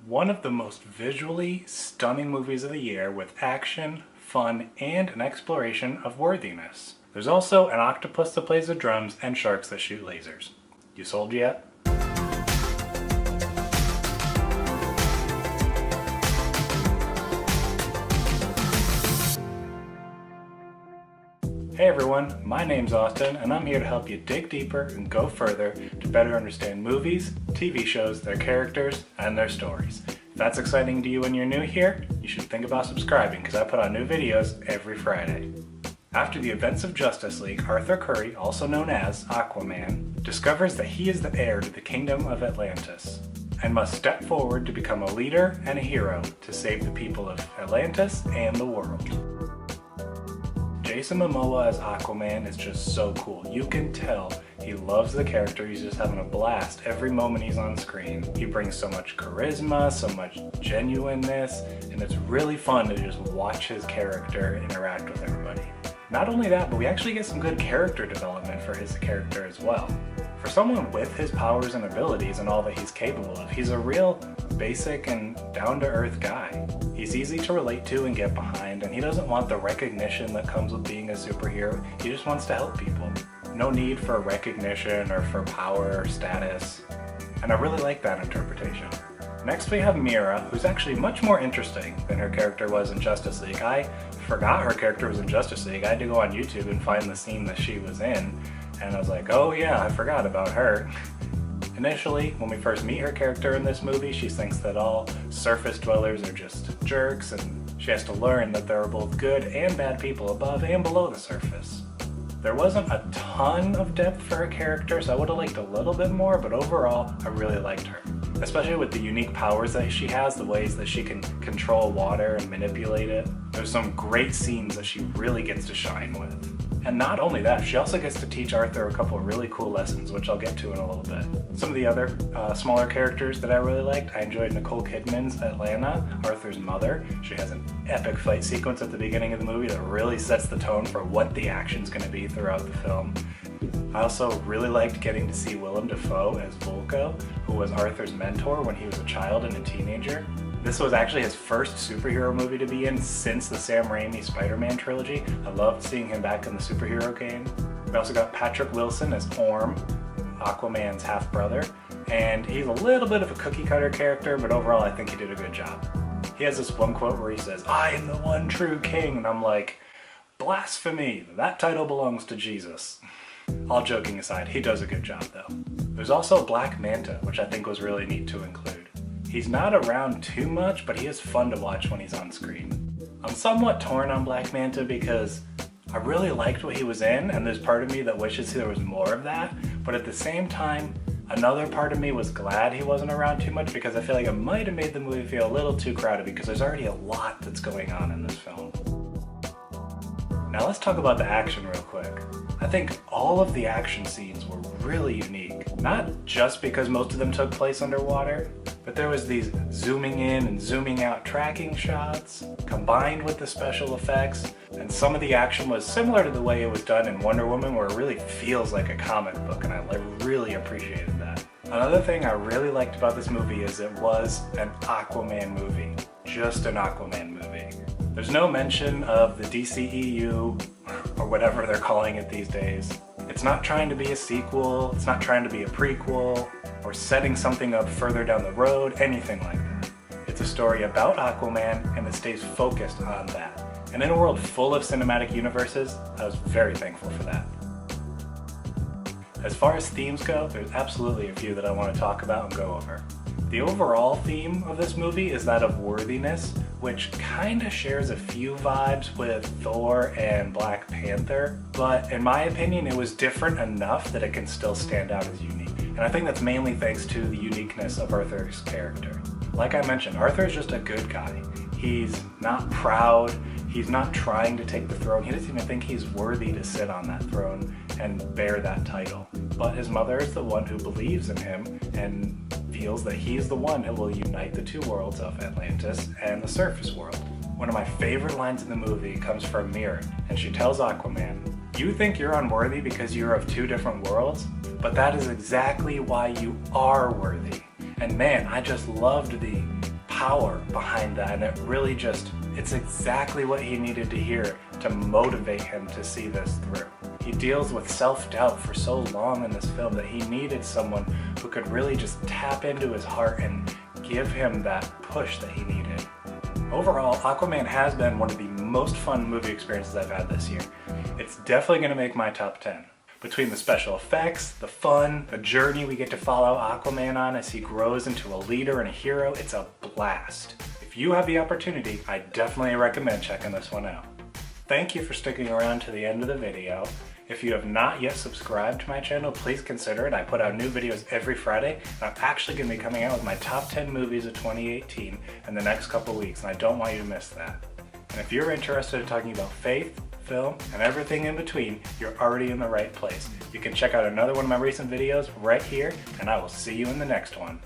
One of the most visually stunning movies of the year with action, fun, and an exploration of worthiness. There's also an octopus that plays the drums and sharks that shoot lasers. You sold yet? Hey everyone, my name's Austin and I'm here to help you dig deeper and go further to better understand movies, TV shows, their characters, and their stories. If that's exciting to you when you're new here, you should think about subscribing because I put out new videos every Friday. After the events of Justice League, Arthur Curry, also known as Aquaman, discovers that he is the heir to the kingdom of Atlantis and must step forward to become a leader and a hero to save the people of Atlantis and the world. Jason Momoa as Aquaman is just so cool. You can tell he loves the character. He's just having a blast every moment he's on screen. He brings so much charisma, so much genuineness, and it's really fun to just watch his character interact with everybody. Not only that, but we actually get some good character development for his character as well. For someone with his powers and abilities and all that he's capable of, he's a real basic and down-to-earth guy. He's easy to relate to and get behind, and he doesn't want the recognition that comes with being a superhero. He just wants to help people. No need for recognition or for power or status, and I really like that interpretation. Next we have Mira, who's actually much more interesting than her character was in Justice League. I forgot her character was in Justice League. I had to go on YouTube and find the scene that she was in, and I was like, oh yeah, I forgot about her. Initially, when we first meet her character in this movie, she thinks that all surface dwellers are just jerks, and she has to learn that there are both good and bad people above and below the surface. There wasn't a ton of depth for her character, so I would have liked a little bit more, but overall, I really liked her. Especially with the unique powers that she has, the ways that she can control water and manipulate it. There's some great scenes that she really gets to shine with. And not only that, she also gets to teach Arthur a couple of really cool lessons, which I'll get to in a little bit. Some of the other smaller characters that I really liked, I enjoyed Nicole Kidman's Atlanta, Arthur's mother. She has an epic fight sequence at the beginning of the movie that really sets the tone for what the action's going to be throughout the film. I also really liked getting to see Willem Dafoe as Volko, who was Arthur's mentor when he was a child and a teenager. This was actually his first superhero movie to be in since the Sam Raimi Spider-Man trilogy. I loved seeing him back in the superhero game. We also got Patrick Wilson as Orm, Aquaman's half-brother, and he's a little bit of a cookie-cutter character, but overall I think he did a good job. He has this one quote where he says, "I am the one true king," and I'm like, blasphemy! That title belongs to Jesus. All joking aside, he does a good job though. There's also Black Manta, which I think was really neat to include. He's not around too much, but he is fun to watch when he's on screen. I'm somewhat torn on Black Manta because I really liked what he was in, and there's part of me that wishes there was more of that, but at the same time, another part of me was glad he wasn't around too much because I feel like it might have made the movie feel a little too crowded because there's already a lot that's going on in this film. Now let's talk about the action real quick. I think all of the action scenes were really unique. Not just because most of them took place underwater, but there was these zooming in and zooming out tracking shots, combined with the special effects, and some of the action was similar to the way it was done in Wonder Woman, where it really feels like a comic book, and I really appreciated that. Another thing I really liked about this movie is it was an Aquaman movie. Just an Aquaman movie. There's no mention of the DCEU, or whatever they're calling it these days. It's not trying to be a sequel, it's not trying to be a prequel, or setting something up further down the road, anything like that. It's a story about Aquaman, and it stays focused on that. And in a world full of cinematic universes, I was very thankful for that. As far as themes go, there's absolutely a few that I want to talk about and go over. The overall theme of this movie is that of worthiness, which kinda shares a few vibes with Thor and Black Panther, but in my opinion it was different enough that it can still stand out as unique. And I think that's mainly thanks to the uniqueness of Arthur's character. Like I mentioned, Arthur is just a good guy. He's not proud, he's not trying to take the throne, he doesn't even think he's worthy to sit on that throne and bear that title. But his mother is the one who believes in him and feels that he's the one who will unite the two worlds of Atlantis and the surface world. One of my favorite lines in the movie comes from Mira, and she tells Aquaman, "You think you're unworthy because you're of two different worlds, but that is exactly why you are worthy." And man, I just loved the power behind that, and it really just, it's exactly what he needed to hear to motivate him to see this through. He deals with self-doubt for so long in this film that he needed someone who could really just tap into his heart and give him that push that he needed. Overall, Aquaman has been one of the most fun movie experiences I've had this year. It's definitely going to make my top 10. Between the special effects, the fun, the journey we get to follow Aquaman on as he grows into a leader and a hero, it's a blast. If you have the opportunity, I definitely recommend checking this one out. Thank you for sticking around to the end of the video. If you have not yet subscribed to my channel, please consider it. I put out new videos every Friday, and I'm actually going to be coming out with my top 10 movies of 2018 in the next couple weeks, and I don't want you to miss that. And if you're interested in talking about faith, film, and everything in between, you're already in the right place. You can check out another one of my recent videos right here, and I will see you in the next one.